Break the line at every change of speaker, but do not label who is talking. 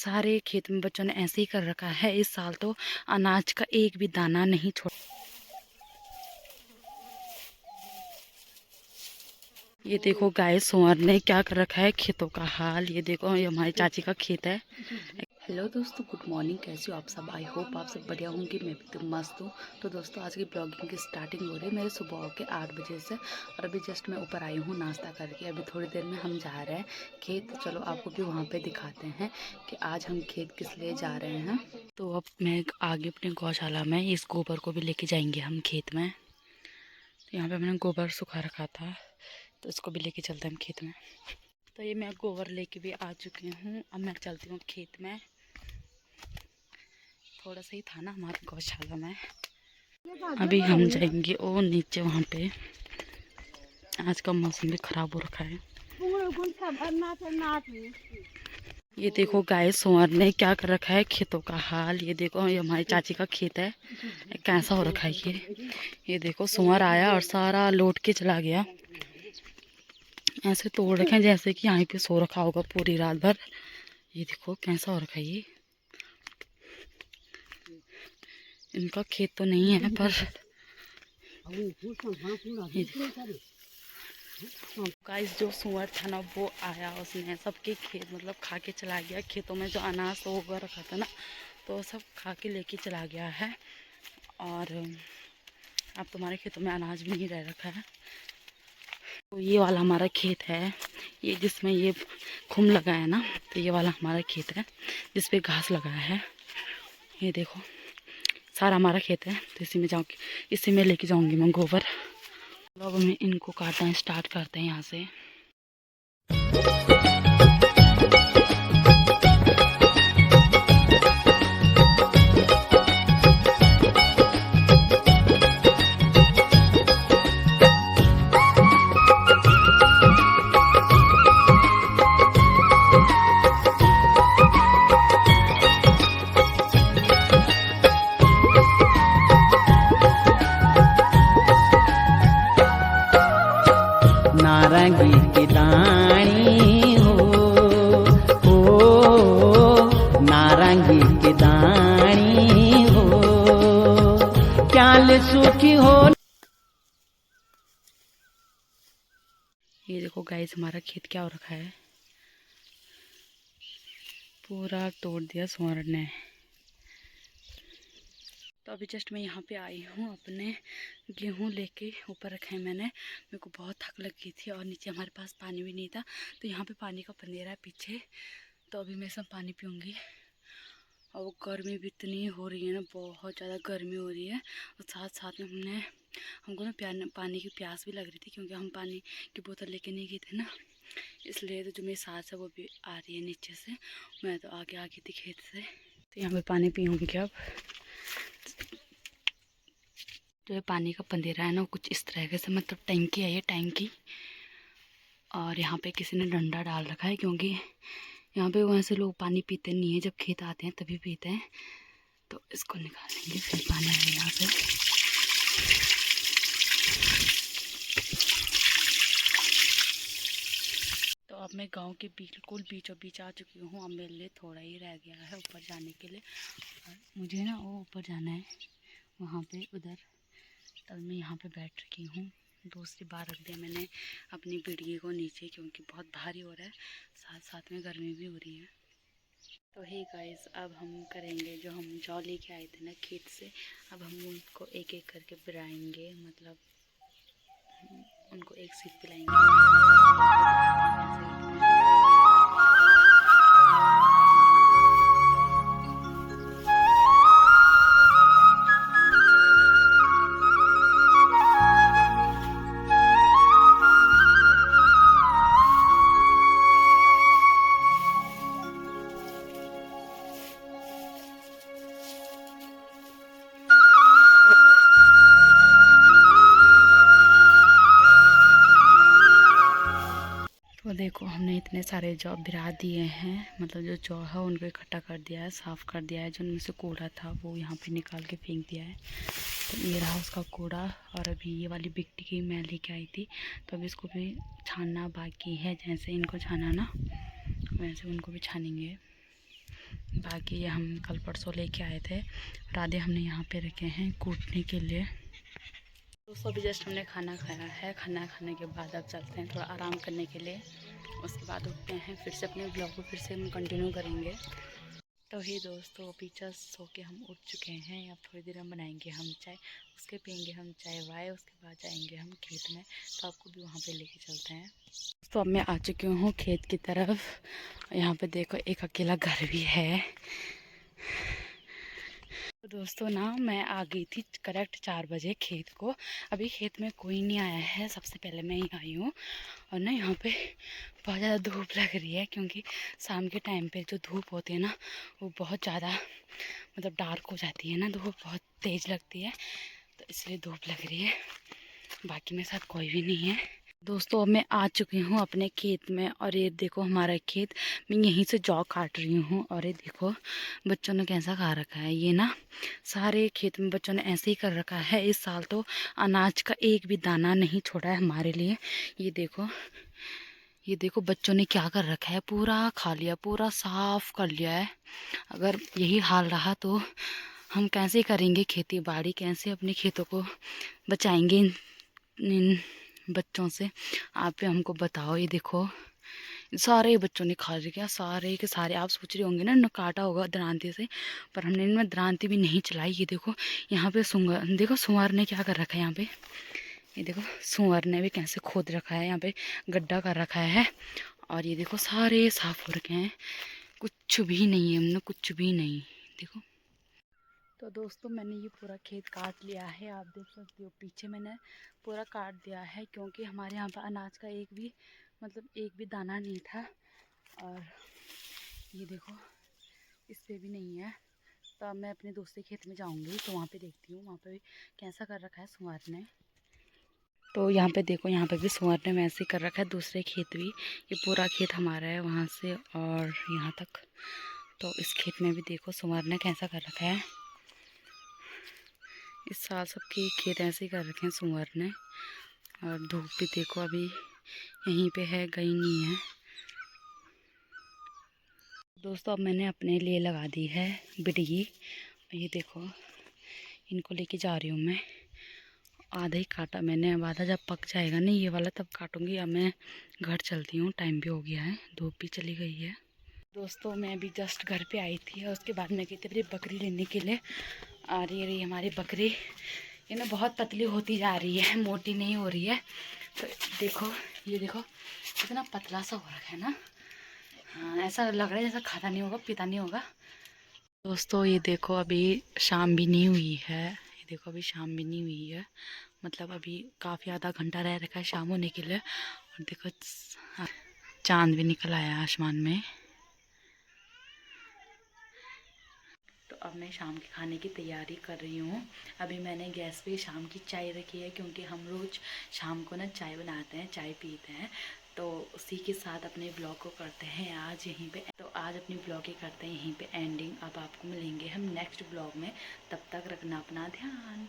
सारे खेत में बच्चों ने ऐसे ही कर रखा है। इस साल तो अनाज का एक भी दाना नहीं छोड़ा। ये देखो गाय सुअर ने क्या कर रखा है खेतों का हाल। ये देखो, ये हमारी चाची का खेत है। हेलो दोस्तों, गुड मॉर्निंग। कैसे हो आप सब? आई होप आप सब बढ़िया होंगे। मैं भी तो मस्त हूँ। तो दोस्तों, आज की ब्लॉगिंग की स्टार्टिंग हो रही है मेरे सुबह के 8 बजे से। और अभी जस्ट मैं ऊपर आई हूँ नाश्ता करके। अभी थोड़ी देर में हम जा रहे हैं खेत। तो चलो आपको भी वहाँ पे दिखाते हैं कि आज हम खेत किस लिए जा रहे हैं। तो अब मैं आगे अपने गौशाला में इस गोबर को भी लेके जाएंगे हम खेत में। तो यहाँ पर मैंने गोबर सुखा रखा था, तो इसको भी लेके चलते हैं हम खेत में। तो ये मैं गोबर लेके भी आ चुकी हूँ। अब मैं चलती हूँ खेत में। थोड़ा सा ही था ना हमारे गौशाला में। अभी हम जाएंगे वो नीचे वहाँ पे। आज का मौसम भी खराब हो रखा है। ये देखो गाय सुअर ने क्या कर रखा है खेतों का हाल। ये देखो, ये हमारी चाची का खेत है। कैसा हो रखा है ये देखो, सुअर आया और सारा लौट के चला गया। ऐसे तोड़ रखे हैं जैसे कि यहाँ पे सो रखा होगा पूरी रात भर। ये देखो कैसा हो रखा है ये। इनका खेत तो नहीं है पर गाइस जो सुअर था ना वो आया, उसने सबके खेत मतलब खा के चला गया। खेतों में जो अनाज तो उगा रखा था ना, तो सब खा के लेके चला गया है। और अब तुम्हारे खेतों में अनाज भी नहीं रह रखा है। तो ये वाला हमारा खेत है, ये जिसमें ये खुम लगा है ना, तो ये वाला हमारा खेत है जिसपे घास लगा है। ये देखो सारा हमारा खेत है। तो इसी में जाऊँगी, इसी में लेके जाऊँगी मैं गोबर। अब हमें इनको काटना स्टार्ट करते हैं यहाँ से।
नारंगी की दानी हो नारंगी की दानी हो, क्या सुखी हो।
ये देखो गाइस हमारा खेत क्या हो रखा है, पूरा तोड़ दिया सुअर ने। तो अभी जस्ट मैं यहाँ पे आई हूँ, अपने गेहूँ लेके ऊपर रखे हैं मैंने। मेरे को बहुत थक लगी थी और नीचे हमारे पास पानी भी नहीं था, तो यहाँ पे पानी का पंदेरा है पीछे। तो अभी मैं सब पानी पीऊँगी। और वो गर्मी भी इतनी हो रही है ना, बहुत ज़्यादा गर्मी हो रही है। और साथ साथ में हमको ना पानी की प्यास भी लग रही थी, क्योंकि हम पानी की बोतल लेके नहीं गए थे ना, इसलिए। तो जो मेरी सास है वो भी आ रही है नीचे से, मैं तो आगे आ गई थी खेत से। तो यहाँ पे पानी पीऊँगी अब। जो ये पानी का पंदेरा है ना, कुछ इस तरह से, मतलब टैंकी है ये टैंकी। और यहाँ पे किसी ने डंडा डाल रखा है, क्योंकि यहाँ पे वैसे लोग पानी पीते नहीं है, जब खेत आते हैं तभी पीते हैं। तो इसको निकालेंगे फिर पानी है यहाँ पे। तो अब मैं गांव के बिल्कुल बीचों बीच आ चुकी हूँ। अब मेरे लिए थोड़ा ही रह गया है ऊपर जाने के लिए। और मुझे ना वो ऊपर जाना है वहाँ पे उधर। तब मैं यहाँ पे बैठ रखी हूँ। दूसरी बार रख दिया मैंने अपनी पीढ़ी को नीचे, क्योंकि बहुत भारी हो रहा है, साथ साथ में गर्मी भी हो रही है। तो हे गाइस, अब हम करेंगे जो हम जौ लेके आए थे ना खेत से। अब हम उनको एक एक करके बिराएंगे, मतलब उनको एक सीट पिलाएंगे। आपको दिखाते हैं कैसे बिराएंगे। तो देखो हमने इतने सारे जौ बिरा दिए हैं, मतलब जो जौ है उनको इकट्ठा कर दिया है, साफ़ कर दिया है। जो उनमें से कूड़ा था वो यहाँ पे निकाल के फेंक दिया है। तो ये रहा उसका कूड़ा। और अभी ये वाली बिकटी की मैं लेके आई थी, तो अभी इसको भी छानना बाकी है। जैसे इनको छाना ना, वैसे उनको भी छानेंगे। बाकी ये हम कल परसों लेके आए थे और आधे हमने यहाँ पे रखे हैं कूटने के लिए। दोस्तों अभी जस्ट हमने खाना खाया है। खाना खाने के बाद अब चलते हैं थोड़ा आराम करने के लिए। उसके बाद उठते हैं, फिर से अपने ब्लॉग को फिर से हम कंटिन्यू करेंगे। तो ही दोस्तों अभी जस्ट सो के हम उठ चुके हैं। अब थोड़ी देर हम बनाएंगे हम चाय, उसके पियेंगे हम चाय वाय, उसके बाद जाएंगे हम खेत में। तो आपको भी वहाँ पे लेके चलते हैं। तो अब मैं आ चुकी हूँ खेत की तरफ। यहाँ पे देखो एक अकेला घर भी है। तो दोस्तों ना मैं आ गई थी करेक्ट 4 बजे खेत को। अभी खेत में कोई नहीं आया है, सबसे पहले मैं ही आई हूँ। और ना यहाँ पे बहुत ज़्यादा धूप लग रही है, क्योंकि शाम के टाइम पे जो धूप होती है ना वो बहुत ज़्यादा मतलब डार्क हो जाती है ना, धूप बहुत तेज़ लगती है, तो इसलिए धूप लग रही है। बाकी मेरे साथ कोई भी नहीं है। दोस्तों अब मैं आ चुकी हूँ अपने खेत में और ये देखो हमारा खेत। मैं यहीं से जौ काट रही हूँ और ये देखो बच्चों ने कैसा खा रखा है। ये ना सारे खेत में बच्चों ने ऐसे ही कर रखा है। इस साल तो अनाज का एक भी दाना नहीं छोड़ा है हमारे लिए। ये देखो बच्चों ने क्या कर रखा है, पूरा खा लिया, पूरा साफ कर लिया है। अगर यही हाल रहा तो हम कैसे करेंगे खेती बाड़ी, कैसे अपने खेतों को बचाएंगे इन बच्चों से। आप ही हमको बताओ। ये देखो सारे बच्चों ने खा लिया, सारे के सारे। आप सोच रहे होंगे ना इन्होंने काटा होगा दरांती से, पर हमने इनमें दरांती भी नहीं चलाई। ये देखो यहाँ पे सुंगर, देखो सुअर ने क्या कर रखा है यहाँ पे। ये देखो सुअर ने भी कैसे खोद रखा है, यहाँ पे गड्ढा कर रखा है। और ये देखो सारे साफ हो रखे हैं, कुछ भी नहीं है हमने, कुछ भी नहीं। देखो तो दोस्तों मैंने ये पूरा खेत काट लिया है। आप देख सकते हो पीछे मैंने पूरा काट दिया है, क्योंकि हमारे यहाँ पर अनाज का एक भी दाना नहीं था। और ये देखो इस पे भी नहीं है। तो अब मैं अपने दूसरे खेत में जाऊँगी, तो वहाँ पे देखती हूँ वहाँ पे कैसा कर रखा है सुअर ने। तो यहाँ पे देखो, यहाँ पे भी सुअर ने वैसे ही कर रखा है, दूसरे खेत भी। ये पूरा खेत हमारा है वहाँ से और यहाँ तक। तो इस खेत में भी देखो सुअर ने कैसा कर रखा है। इस साल सबके खेत ऐसे ही कर रखे हैं सुअर ने। और धूप भी देखो अभी यहीं पे है, गई नहीं है। दोस्तों अब मैंने अपने लिए लगा दी है बिडगी। ये देखो इनको लेके जा रही हूँ मैं। आधा ही काटा मैंने, अब आधा जब पक जाएगा ना ये वाला तब काटूंगी। अब मैं घर चलती हूँ, टाइम भी हो गया है, धूप भी चली गई है। दोस्तों मैं अभी जस्ट घर पे आई थी और उसके बाद मैं गई थी अपनी बकरी लेने के लिए। और ये रही हमारी बकरी। ये ना बहुत पतली होती जा रही है, मोटी नहीं हो रही है। तो देखो ये देखो कितना पतला सा हो रखा है ना। हाँ ऐसा लग रहा है जैसा खाता नहीं होगा, पीता नहीं होगा। दोस्तों ये देखो अभी शाम भी नहीं हुई है। ये देखो अभी शाम भी नहीं हुई है, मतलब अभी काफ़ी आधा घंटा रह रखा है शाम होने के लिए। और देखो चांद भी निकल आया आसमान में। तो अब मैं शाम के खाने की तैयारी कर रही हूँ। अभी मैंने गैस पे शाम की चाय रखी है, क्योंकि हम रोज़ शाम को ना चाय बनाते हैं, चाय पीते हैं। तो उसी के साथ अपने ब्लॉग को करते हैं आज यहीं पे। तो आज अपनी ब्लॉग ही करते हैं यहीं पे एंडिंग। अब आपको मिलेंगे हम नेक्स्ट ब्लॉग में, तब तक रखना अपना ध्यान।